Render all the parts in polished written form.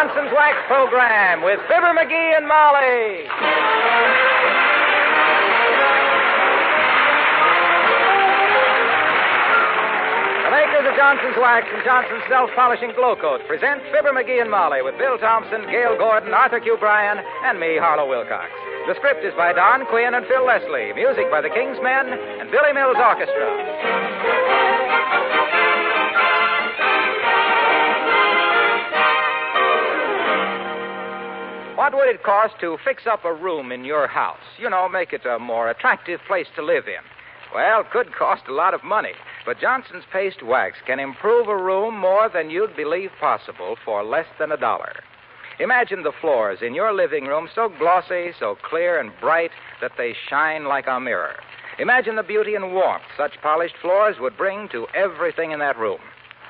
Johnson's Wax Program with Fibber McGee and Molly. The makers of Johnson's Wax and Johnson's Self-Polishing Glow Coat present Fibber McGee and Molly with Bill Thompson, Gail Gordon, Arthur Q. Bryan, and me, Harlow Wilcox. The script is by Don Quinn and Phil Leslie. Music by the King's Men and Billy Mills Orchestra. What would it cost to fix up a room in your house? You know, make it a more attractive place to live in. Well, it could cost a lot of money, but Johnson's Paste Wax can improve a room more than you'd believe possible for less than $1. Imagine the floors in your living room so glossy, so clear and bright that they shine like a mirror. Imagine the beauty and warmth such polished floors would bring to everything in that room.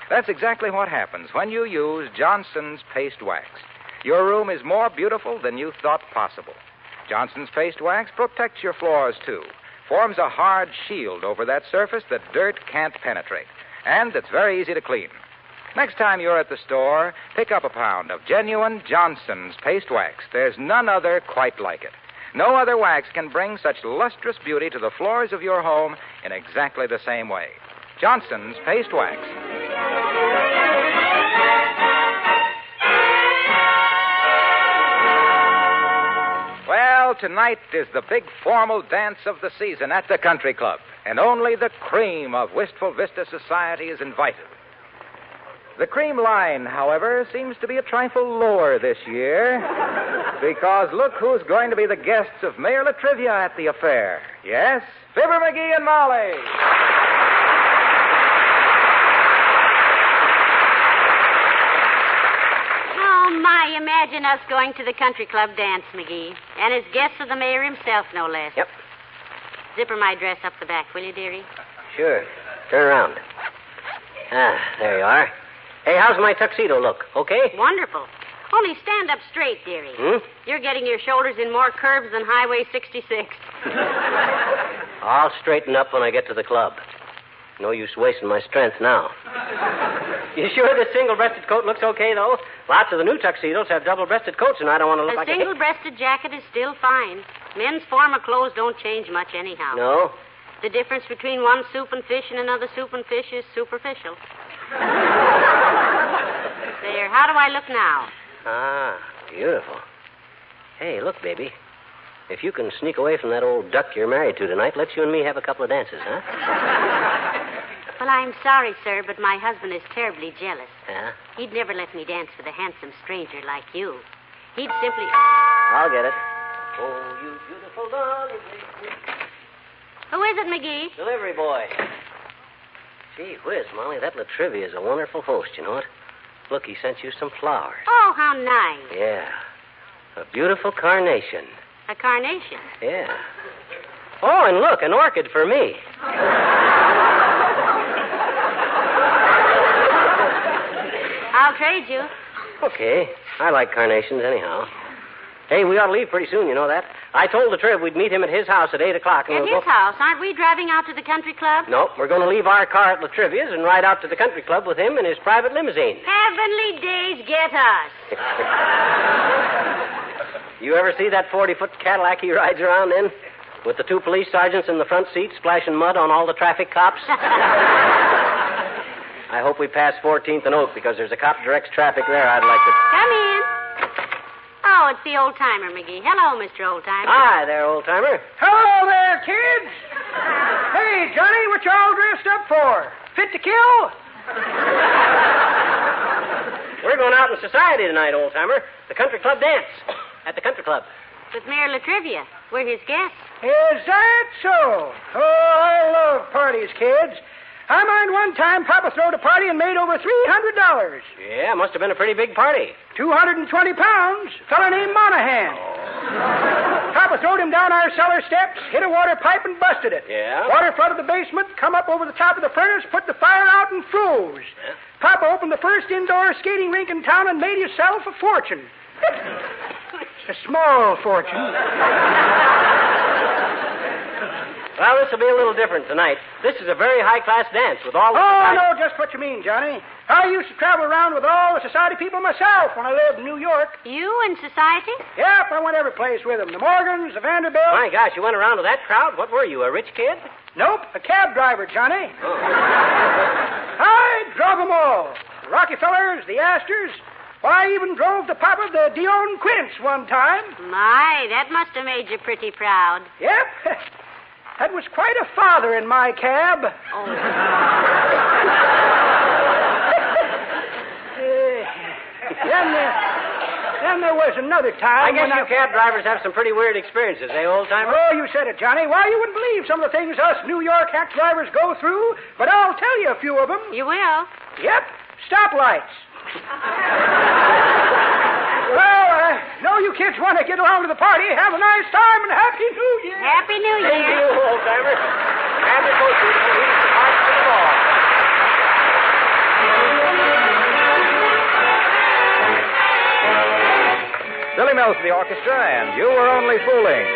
That's exactly what happens when you use Johnson's Paste Wax. Your room is more beautiful than you thought possible. Johnson's Paste Wax protects your floors, too. Forms a hard shield over that surface that dirt can't penetrate. And it's very easy to clean. Next time you're at the store, pick up a pound of genuine Johnson's Paste Wax. There's none other quite like it. No other wax can bring such lustrous beauty to the floors of your home in exactly the same way. Johnson's Paste Wax. Well, tonight is the big formal dance of the season at the country club, and only the cream of Wistful Vista society is invited. The cream line, however, seems to be a trifle lower this year, because look who's going to be the guests of Mayor Latrivia at the affair. Yes, Fibber McGee and Molly. Imagine us going to the country club dance, McGee. And as guests of the mayor himself, no less. Yep. Zipper my dress up the back, will you, dearie? Sure. Turn around. Ah, there you are. Hey, how's my tuxedo look? Okay? Wonderful. Only stand up straight, dearie. You're getting your shoulders in more curves than Highway 66. I'll straighten up when I get to the club. No use wasting my strength now. You sure this single-breasted coat looks okay, though? Lots of the new tuxedos have double-breasted coats, and I don't want to look like a single-breasted jacket is still fine. Men's formal clothes don't change much anyhow. No? The difference between one soup and fish and another soup and fish is superficial. There, how do I look now? Ah, beautiful. Hey, look, baby. If you can sneak away from that old duck you're married to tonight, let's you and me have a couple of dances, huh? Well, I'm sorry, sir, but my husband is terribly jealous. Yeah? He'd never let me dance with a handsome stranger like you. He'd simply... I'll get it. Oh, you beautiful darling. Who is it, McGee? Delivery boy. Gee whiz, Molly, that Latrivia is a wonderful host, you know it? Look, he sent you some flowers. Oh, how nice. Yeah. A beautiful carnation. A carnation? Yeah. Oh, and look, an orchid for me. I'll trade you. Okay. I like carnations anyhow. Hey, we ought to leave pretty soon, you know that? I told the Trib we'd meet him at his house at 8 o'clock. At his house? Aren't we driving out to the country club? No, we're going to leave our car at Latrivia's and ride out to the country club with him in his private limousine. Heavenly days get us. You ever see that 40-foot Cadillac he rides around in? With the 2 police sergeants in the front seat splashing mud on all the traffic cops? I hope we pass 14th and Oak because there's a cop directs traffic there I'd like to... Come in. Oh, it's the old-timer, McGee. Hello, Mr. Old-Timer. Hi there, old-timer. Hello there, kids. Hey, Johnny, what you all dressed up for? Fit to kill? We're going out in society tonight, old-timer. The country club dance. At the country club. With Mayor Latrivia. We're his guests. Is that so? Oh, I love parties, kids. I mind one time Papa throwed a party and made over $300. Yeah, must have been a pretty big party. 220 pounds. Fella named Monahan. Papa throwed him down our cellar steps, hit a water pipe, and busted it. Yeah? Water flooded the basement, come up over the top of the furnace, put the fire out, and froze. Yeah? Papa opened the first indoor skating rink in town and made himself a fortune. A small fortune. Well, this will be a little different tonight. This is a very high-class dance with all the... Oh, I know just what you mean, Johnny. I used to travel around with all the society people myself when I lived in New York. You in society? Yep, I went every place with them. The Morgans, the Vanderbilts. My gosh, you went around with that crowd? What were you, a rich kid? Nope, a cab driver, Johnny. Oh. I drove them all. The Rockefellers, the Astors. Why, I even drove the papa of the Dion Quince one time. My, that must have made you pretty proud. Yep. That was quite a father in my cab. Oh. Then there was another time. I guess you cab drivers have some pretty weird experiences, eh, old-timer? Oh, you said it, Johnny. Why, you wouldn't believe some of the things us New York hack drivers go through, but I'll tell you a few of them. You will? Yep, stoplights. Well, know you kids want to get along to the party. Have a nice time and Happy New Year. Happy New Year. Thank you, old-timer. And the coaches will lead us to parts of the ball. Billy Mills for the orchestra, and You Were Only Fooling.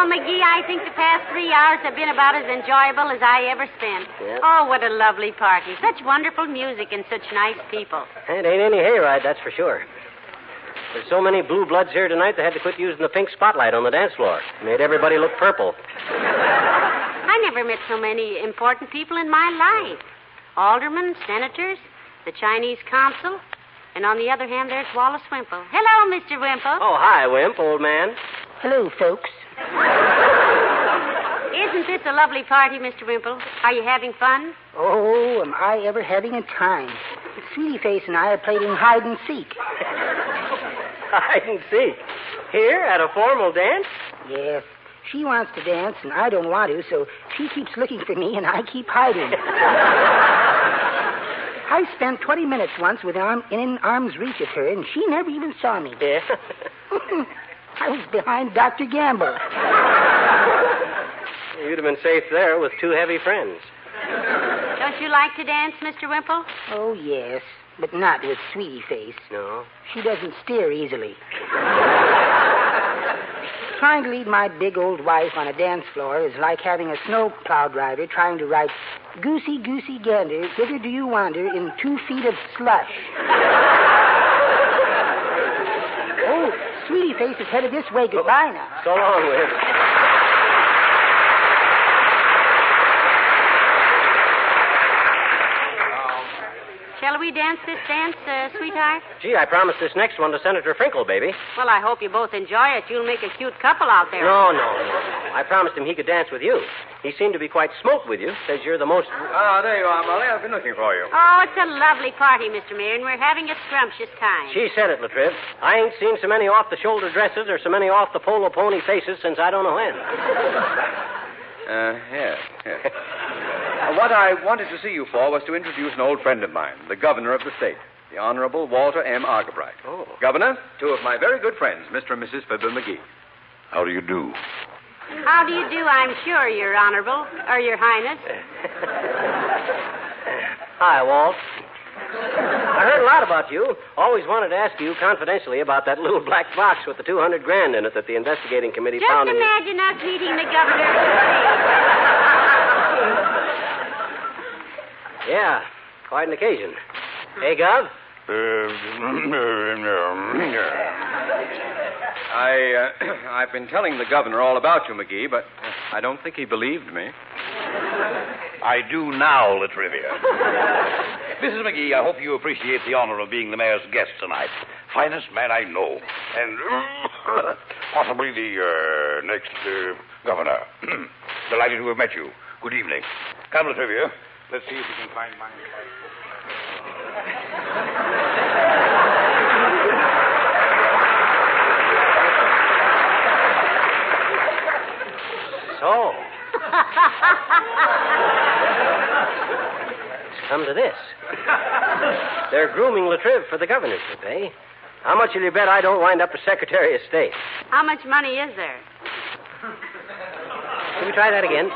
McGee, I think the past 3 hours have been about as enjoyable as I ever spent. Yep. Oh, what a lovely party. Such wonderful music and such nice people. It ain't any hayride, that's for sure. There's so many blue bloods here tonight they had to quit using the pink spotlight on the dance floor. Made everybody look purple. I never met so many important people in my life. Aldermen, senators, the Chinese consul, and on the other hand, there's Wallace Wimple. Hello, Mr. Wimple. Oh, hi, Wimp, old man. Hello, folks. Isn't this a lovely party, Mr. Wimple? Are you having fun? Oh, am I ever having a time. Sweetie Face and I are playing hide and seek. Hide and seek? Here, at a formal dance? Yes. She wants to dance, and I don't want to, so she keeps looking for me, and I keep hiding. I spent 20 minutes once in arm's reach of her, and she never even saw me. Yeah. I was behind Dr. Gamble. You'd have been safe there with two heavy friends. Don't you like to dance, Mr. Wimple? Oh, yes, but not with Sweetie Face. No? She doesn't steer easily. Trying to lead my big old wife on a dance floor is like having a snowplow driver trying to ride Goosey, Goosey, Gander, whither do you wander in 2 feet of slush? Oh, Sweetie Face is headed this way. Goodbye now. So long, Wimp. Shall we we dance this dance, sweetheart? Gee, I promised this next one to Senator Frinkle, baby. Well, I hope you both enjoy it. You'll make a cute couple out there. No. I promised him he could dance with you. He seemed to be quite smoked with you. Says you're the most... There you are, Molly. I've been looking for you. Oh, it's a lovely party, Mr. Mayor, and we're having a scrumptious time. She said it, Latriv. I ain't seen so many off-the-shoulder dresses or so many off-the-polo pony faces since I don't know when. Yes. What I wanted to see you for was to introduce an old friend of mine, the governor of the state, the Honorable Walter M. Argabright. Oh. Governor, two of my very good friends, Mr. and Mrs. Fibber McGee. How do you do? How do you do, I'm sure, Your Honorable, or Your Highness? Hi, Walt. I heard a lot about you. Always wanted to ask you confidentially about that little black box with the $200,000 in it that the investigating committee Just found in... imagine us meeting the governor. Yeah, quite an occasion. Hey, Gov? I've been telling the governor all about you, McGee, but I don't think he believed me. I do now, Latrivia. Mrs. McGee, I hope you appreciate the honor of being the mayor's guest tonight. Finest man I know. And possibly the next governor. Delighted to have met you. Good evening. Come, Latrivia. Let's see if we can find my... So. It's come to this. They're grooming Latriv for the governorship, eh? How much will you bet I don't wind up as Secretary of State? How much money is there? Can we try that again?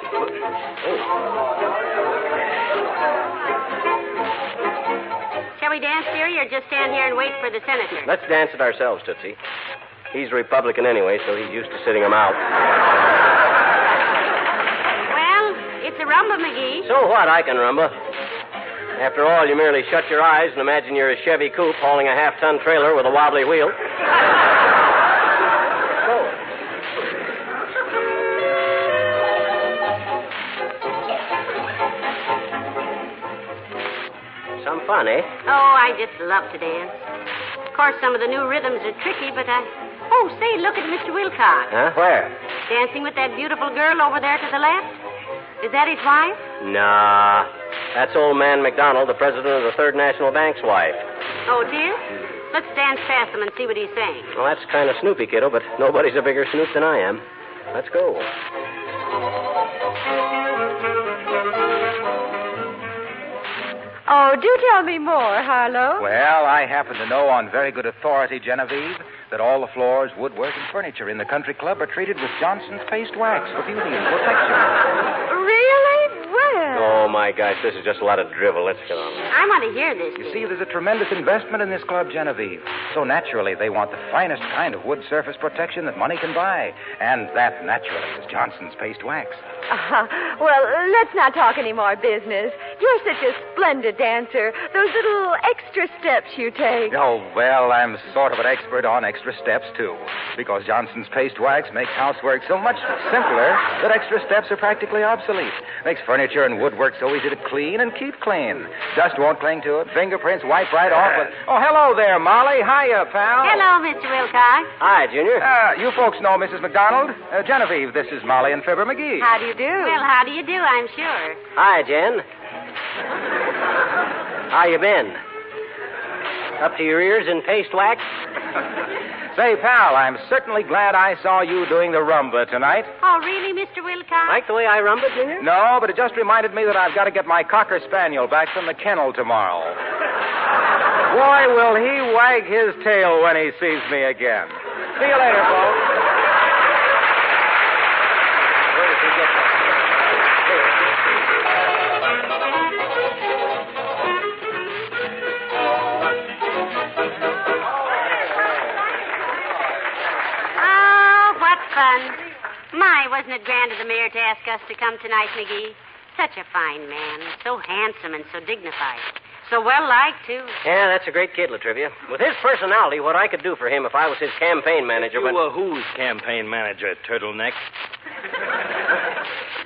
Shall we dance, dearie, or just stand here and wait for the senator? Let's dance it ourselves, Tootsie. He's a Republican anyway, so he's used to sitting him out. Well, it's a rumba, McGee. So what? I can rumba. After all, you merely shut your eyes and imagine you're a Chevy coupe hauling a half-ton trailer with a wobbly wheel. Some fun, eh? Oh, I just love to dance. Of course, some of the new rhythms are tricky, but Oh, say, look at Mr. Wilcox. Huh? Where? Dancing with that beautiful girl over there to the left. Is that his wife? Nah. That's old man McDonald, the president of the Third National Bank's wife. Oh, it is? Let's dance past him and see what he's saying. Well, that's kind of snoopy, kiddo, but nobody's a bigger snoop than I am. Let's go. Oh, do tell me more, Harlow. Well, I happen to know on very good authority, Genevieve, that all the floors, woodwork, and furniture in the country club are treated with Johnson's paste wax for beauty and protection. Really? Well. Oh, my gosh, this is just a lot of drivel. Let's get on. I want to hear this. You see, there's a tremendous investment in this club, Genevieve. So naturally, they want the finest kind of wood surface protection that money can buy. And that, naturally, is Johnson's paste wax. Well, let's not talk any more business. You're such a splendid dancer. Those little extra steps you take. Oh, well, I'm sort of an expert on extra steps, too. Because Johnson's paste wax makes housework so much simpler that extra steps are practically obsolete. Makes furniture and woodwork so easy to clean and keep clean. Dust won't cling to it. Fingerprints wipe right off with... Oh, hello there, Molly. Hiya, pal. Hello, Mr. Wilcox. Hi, Junior. You folks know Mrs. McDonald? Genevieve, this is Molly and Fibber McGee. How do you do? Well, how do you do, I'm sure. Hi, Jen. How you been? Up to your ears in paste wax? Say, pal, I'm certainly glad I saw you doing the rumba tonight. Oh, really, Mr. Wilcox? Like the way I rumba, Junior? No, but it just reminded me that I've got to get my Cocker Spaniel back from the kennel tomorrow. Boy, will he wag his tail when he sees me again. See you later, folks. Where did he get that? Oh, what fun. My, wasn't it grand of the mayor to ask us to come tonight, McGee? Such a fine man. So handsome and so dignified. So well-liked, too. Yeah, that's a great kid, Latrivia. With his personality, what I could do for him if I was his campaign manager... Who's campaign manager, turtleneck?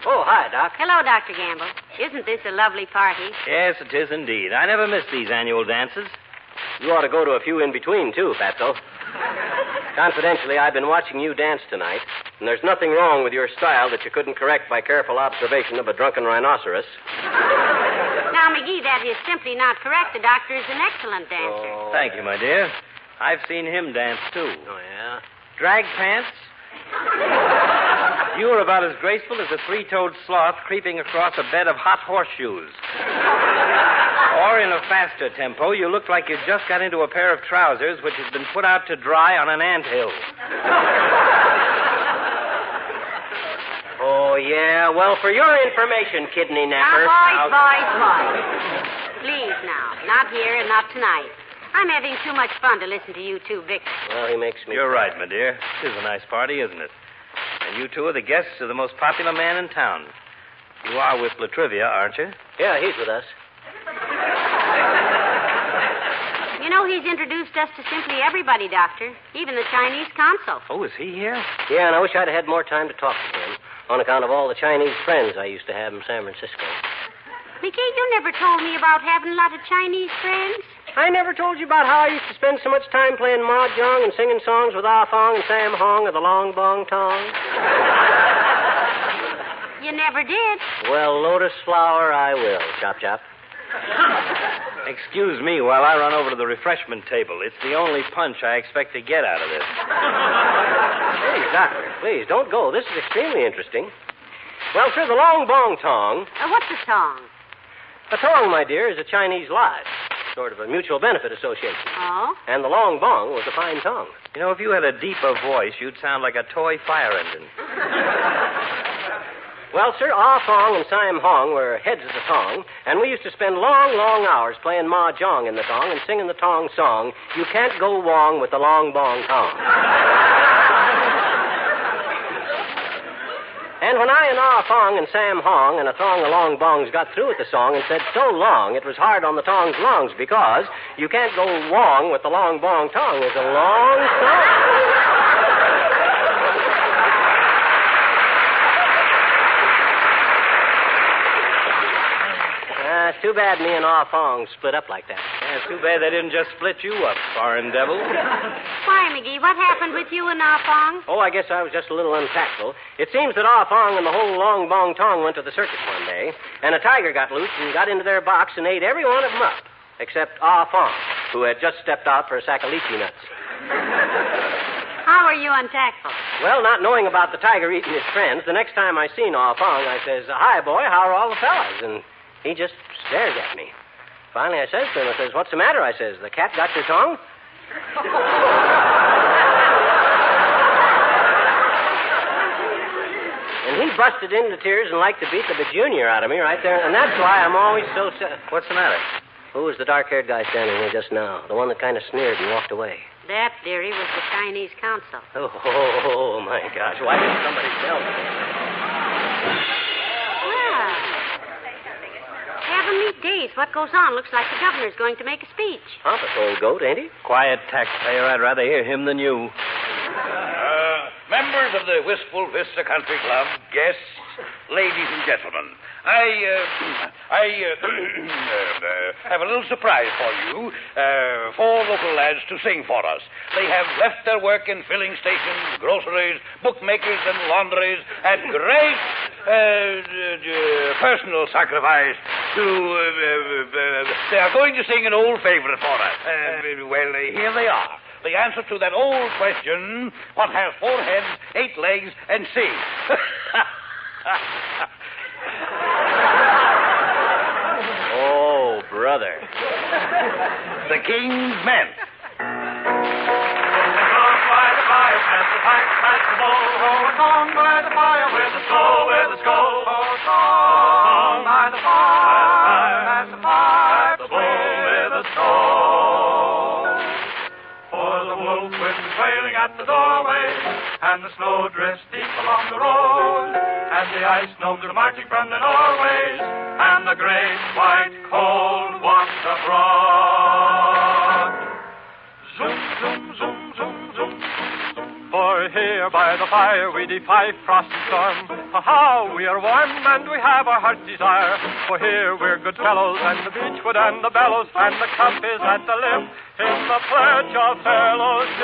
Oh, hi, Doc. Hello, Dr. Gamble. Isn't this a lovely party? Yes, it is indeed. I never miss these annual dances. You ought to go to a few in between, too, Fatso. Confidentially, I've been watching you dance tonight, and there's nothing wrong with your style that you couldn't correct by careful observation of a drunken rhinoceros. Now, McGee, that is simply not correct. The doctor is an excellent dancer. Oh. Thank you, my dear. I've seen him dance, too. Oh, yeah? Drag pants? You were about as graceful as a three-toed sloth creeping across a bed of hot horseshoes. Or in a faster tempo, you looked like you'd just got into a pair of trousers which had been put out to dry on an anthill. Oh, yeah? Well, for your information, kidney napper... Now, boys. Please, now. Not here and not tonight. I'm having too much fun to listen to you two bicker. Well, he makes me... You're right, my dear. It is a nice party, isn't it? And you two are the guests of the most popular man in town. You are with Latrivia, aren't you? Yeah, he's with us. You know, he's introduced us to simply everybody, Doctor. Even the Chinese consul. Oh, is he here? Yeah, and I wish I'd had more time to talk to him on account of all the Chinese friends I used to have in San Francisco. McGee, you never told me about having a lot of Chinese friends. I never told you about how I used to spend so much time playing mahjong and singing songs with Ah Fong and Sam Hong of the Long Bong Tong. You never did. Well, lotus flower, I will. Chop, chop. Excuse me while I run over to the refreshment table. It's the only punch I expect to get out of this. Hey, Doctor, please, don't go. This is extremely interesting. Well, sir, the Long Bong Tong... What's a tong? A tong, my dear, is a Chinese lodge. Sort of a mutual benefit association. Oh? And the Long Bong was a fine tong. You know, if you had a deeper voice, you'd sound like a toy fire engine. Well, sir, Ah Fong and Sam Hong were heads of the tong, and we used to spend long, long hours playing mahjong in the tong and singing the tong song, You Can't Go Wrong with the Long Bong Tong. And when I and Ah Fong and Sam Hong and a throng of long bongs got through with the song and said so long it was hard on the tong's lungs because You Can't Go Wrong with the Long Bong Tong is a long song. It's too bad me and Ah Fong split up like that. Yeah, it's too bad they didn't just split you up, foreign devil. Why, McGee, what happened with you and Ah Fong? Oh, I guess I was just a little untactful. It seems that Ah Fong and the whole Long Bong Tong went to the circus one day, and a tiger got loose and got into their box and ate every one of them up, except Ah Fong, who had just stepped out for a sack of lychee nuts. How are you untactful? Well, not knowing about the tiger eating his friends, the next time I seen Ah Fong, I says, Hi, boy, how are all the fellas? And he just stares at me. Finally, I says to him, I says, What's the matter? I says, The cat got your tongue? And he busted into tears and liked to beat the bajunior out of me right there. And that's why I'm always so sad. What's the matter? Who was the dark-haired guy standing there just now? The one that kind of sneered and walked away. That, dearie, was the Chinese consul. Oh, my gosh. Why didn't somebody tell me? Well, heavenly days. What goes on? Looks like the governor's going to make a speech. Pompous old goat, ain't he? Quiet, taxpayer. I'd rather hear him than you. Members of the Wistful Vista Country Club, guests, ladies and gentlemen, I have a little surprise for you. 4 local lads to sing for us. They have left their work in filling stations, groceries, bookmakers, and laundries at great personal sacrifice to... they are going to sing an old favorite for us. Well, here they are. The answer to that old question, what has 4 heads, 8 legs, and C? Oh, brother. The King's Men. At the doorway, and the snow drifts deep along the road, and the ice gnomes are marching from the doorways, and the great white cold walks abroad. Zoom, zoom, zoom, zoom, zoom, zoom, zoom. For here by the fire we defy frost and storm. For how we are warm and we have our heart's desire. For here we're good fellows and the beechwood and the bellows and the cup is at the lip in the pledge of fellowship.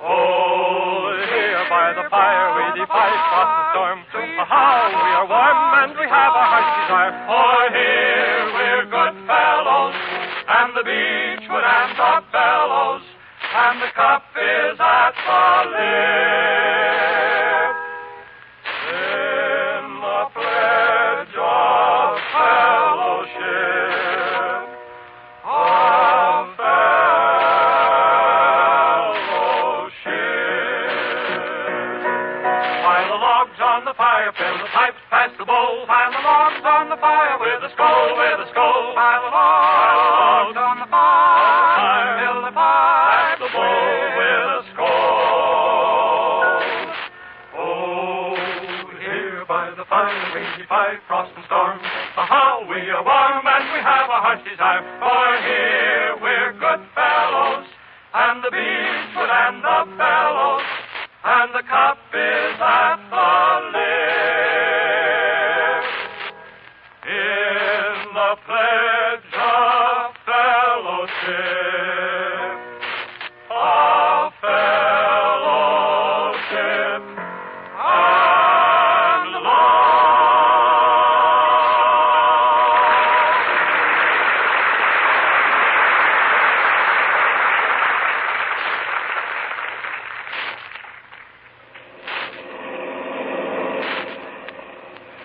Oh, here by the fire we defy frost and storm. For how we are warm and we have our heart's desire. For here we're good fellows and the beechwood and the bellows and the cup is at the lip in the pledge of fellowship. Of fellowship. While the logs on the fire fill the pipes past the bowl, while the logs on the fire with a skull, while the logs on the fire fill the pipe, the bowl with a skull. Oh, here by the fire we defy frost and storm. For how we are warm and we have a heart's desire. For here we're good fellows, and the beechwood and the bellows, and the cup is at the lip in the pledge of fellowship. Of fellowship and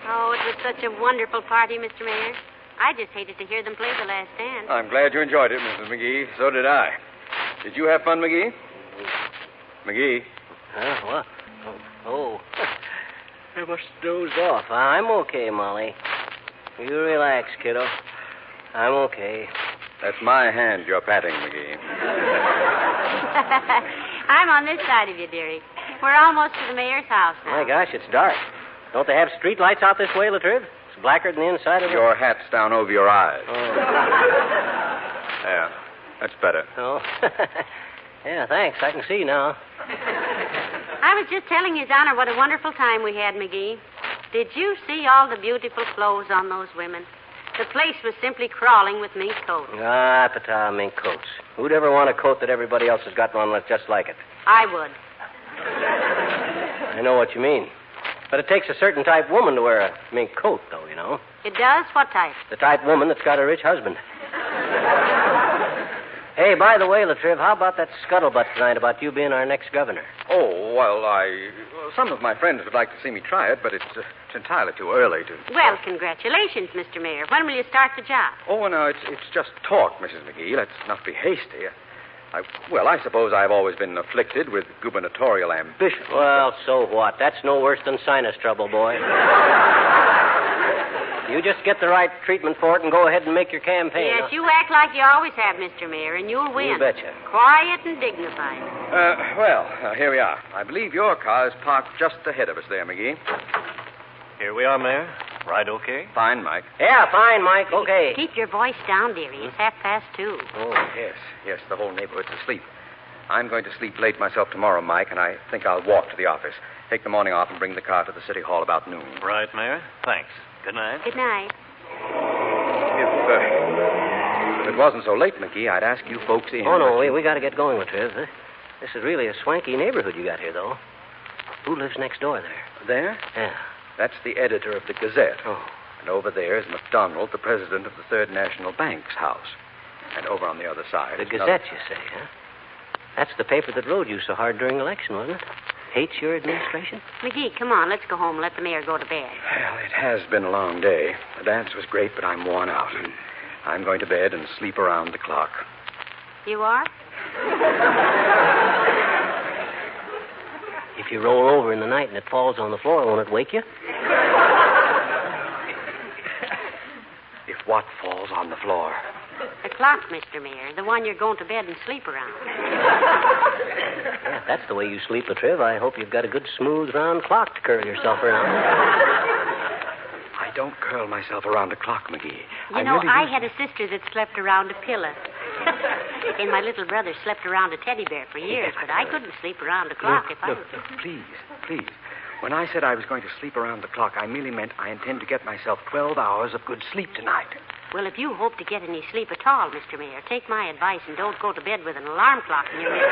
Oh, it was such a wonderful party, Mr. Mayor. I just hated to hear them play The Last Dance. I'm glad you enjoyed it, Mrs. McGee. So did I. Did you have fun, McGee? McGee? What? Oh. I must have dozed off. I'm okay, Molly. You relax, kiddo. I'm okay. That's my hand you're patting, McGee. I'm on this side of you, dearie. We're almost to the mayor's house now. My gosh, it's dark. Don't they have street lights out this way, Latriv? It's blacker than the inside of the... Your hat's down over your eyes. Oh. Yeah, that's better. Oh. Yeah, thanks. I can see now. I was just telling His Honor what a wonderful time we had, McGee. Did you see all the beautiful clothes on those women? The place was simply crawling with mink coats. Ah, pata, mink coats. Who'd ever want a coat that everybody else has got one that's just like it? I would. I know what you mean. But it takes a certain type woman to wear a mink coat, though, you know. It does? What type? The type woman that's got a rich husband. Hey, by the way, Latriv, how about that scuttlebutt tonight about you being our next governor? Oh, well, some of my friends would like to see me try it, but it's entirely too early to... Well, congratulations, Mr. Mayor. When will you start the job? Oh, no, it's just talk, Mrs. McGee. Let's not be hasty. I suppose I've always been afflicted with gubernatorial ambition. Well, so what? That's no worse than sinus trouble, boy. You just get the right treatment for it and go ahead and make your campaign. Yes, you act like you always have, Mr. Mayor, and you'll win. You betcha. Quiet and dignified. Here we are. I believe your car is parked just ahead of us there, McGee. Here we are, Mayor. Ride okay? Fine, Mike. Yeah, fine, Mike. Okay. Keep your voice down, dearie. It's 2:30. Oh, yes, the whole neighborhood's asleep. I'm going to sleep late myself tomorrow, Mike, and I think I'll walk to the office. Take the morning off and bring the car to the city hall about noon. Right, Mayor. Thanks. Good night. Good night. If it wasn't so late, McGee, I'd ask you folks in. Oh, no, we got to get going, Latriv. This is really a swanky neighborhood you got here, though. Who lives next door there? There? Yeah. That's the editor of the Gazette. Oh. And over there is McDonald, the president of the Third National Bank's house. And over on the other side... The Gazette, you say, huh? That's the paper that rode you so hard during election, wasn't it? Hates your administration? McGee, come on. Let's go home and let the mayor go to bed. Well, it has been a long day. The dance was great, but I'm worn out. I'm going to bed and sleep around the clock. You are? If you roll over in the night and it falls on the floor, won't it wake you? If what falls on the floor? The clock, Mr. Mayor. The one you're going to bed and sleep around. Yeah, if that's the way you sleep, Latriv, I hope you've got a good, smooth, round clock to curl yourself around. I don't curl myself around a clock, McGee. I had a sister that slept around a pillar. And my little brother slept around a teddy bear for years, but I couldn't sleep around a clock if I... Look, please. When I said I was going to sleep around the clock, I merely meant I intend to get myself 12 hours of good sleep tonight. Well, if you hope to get any sleep at all, Mr. Mayor, take my advice and don't go to bed with an alarm clock in your middle.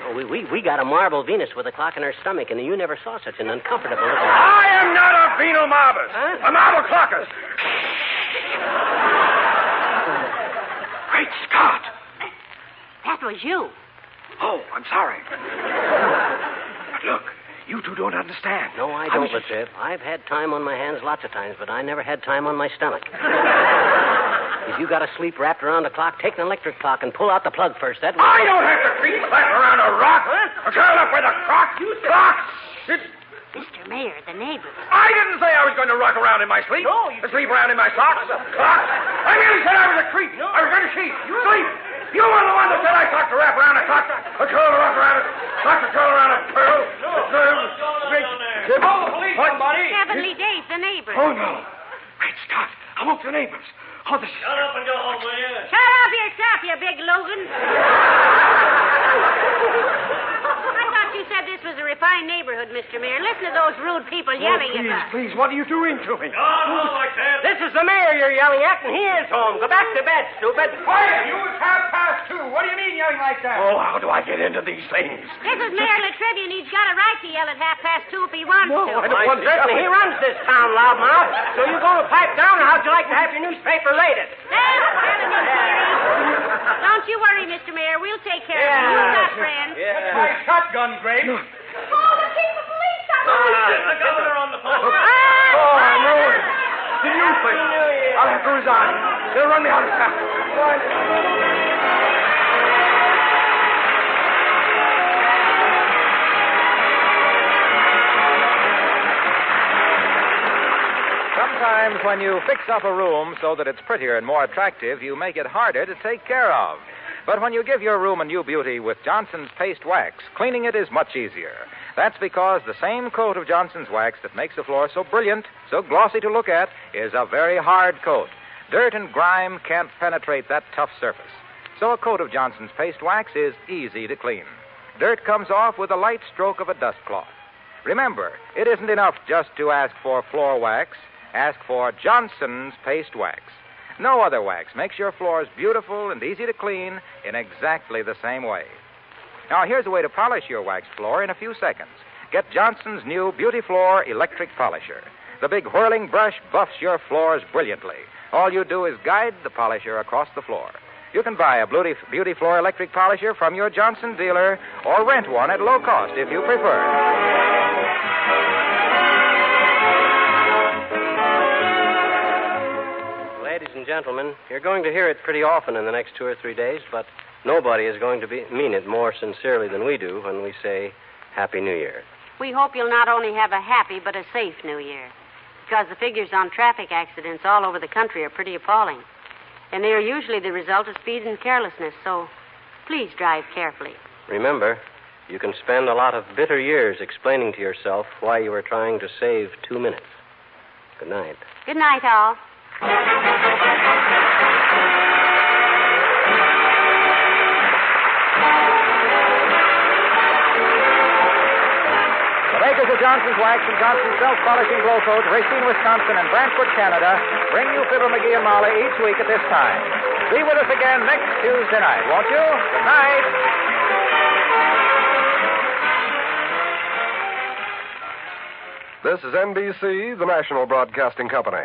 Oh, we got a marble Venus with a clock in her stomach, and you never saw such an uncomfortable looking... I am not a venal marbles. Huh? A marble clockers. Great Scott! That was you. Oh, I'm sorry. But look, you two don't understand. No, I don't, Latriv. I've had time on my hands lots of times, but I never had time on my stomach. If you got to sleep wrapped around a clock, take an electric clock and pull out the plug first. That way... I don't have to creep flat around a rock. Huh? Curl up with a clock. You clock. Mr. Mayor, the neighbors. I didn't say I was going to rock around in my sleep. No, Sleep around in my socks. Clock. I merely said I was a creep. No. I was going to cheat. Sleep. You were the one that said I clock to wrap around a clock. A curl to rock around a clock to curl around a pearl. Police, somebody. Heavenly days, the neighbors. Oh, no. Great Scott. I woke the neighbors. Oh, this... Shut up and go home, will you? Shut up yourself, you big Logan. I thought you said this was a refined neighborhood, Mr. Mayor. Listen to those rude people yelling at us. Please, what are you doing to me? Not like that. This is the mayor you're yelling at, and he is home. Go back to bed, stupid. Quiet! You was 2:30. What do you mean yelling like that? Oh, how do I get into these things? This is Mayor Latrivian. He's got a right to yell at 2:30 if he wants to. I don't want to. Certainly, he runs this town, loudmouth. So you going to pipe down, or how'd you like to have your newspaper rated? Don't you worry, Mr. Mayor. We'll take care of him. You've got friends. That's my shotgun, Grace. Oh, the chief of police! The governor on the phone. Oh, no. The newspaper. I'll have to resign. They'll run me out of town. Sometimes when you fix up a room so that it's prettier and more attractive, you make it harder to take care of. But when you give your room a new beauty with Johnson's Paste Wax, cleaning it is much easier. That's because the same coat of Johnson's Wax that makes the floor so brilliant, so glossy to look at, is a very hard coat. Dirt and grime can't penetrate that tough surface. So a coat of Johnson's Paste Wax is easy to clean. Dirt comes off with a light stroke of a dust cloth. Remember, it isn't enough just to ask for floor wax. Ask for Johnson's Paste Wax. No other wax makes your floors beautiful and easy to clean in exactly the same way. Now, here's a way to polish your wax floor in a few seconds. Get Johnson's new Beauty Floor Electric Polisher. The big whirling brush buffs your floors brilliantly. All you do is guide the polisher across the floor. You can buy a Beauty Floor Electric Polisher from your Johnson dealer or rent one at low cost if you prefer. Ladies and gentlemen, you're going to hear it pretty often in the next 2 or 3 days, but nobody is going to mean it more sincerely than we do when we say Happy New Year. We hope you'll not only have a happy but a safe New Year, because the figures on traffic accidents all over the country are pretty appalling. And they are usually the result of speed and carelessness, so please drive carefully. Remember, you can spend a lot of bitter years explaining to yourself why you were trying to save 2 minutes. Good night. Good night, all. The makers of Johnson's Wax and Johnson's Self-Polishing Glow Coat, Racine, Wisconsin, and Brantford, Canada, bring you Fibber McGee and Molly each week at this time. Be with us again next Tuesday night, won't you? Good night. This is NBC, the national broadcasting company.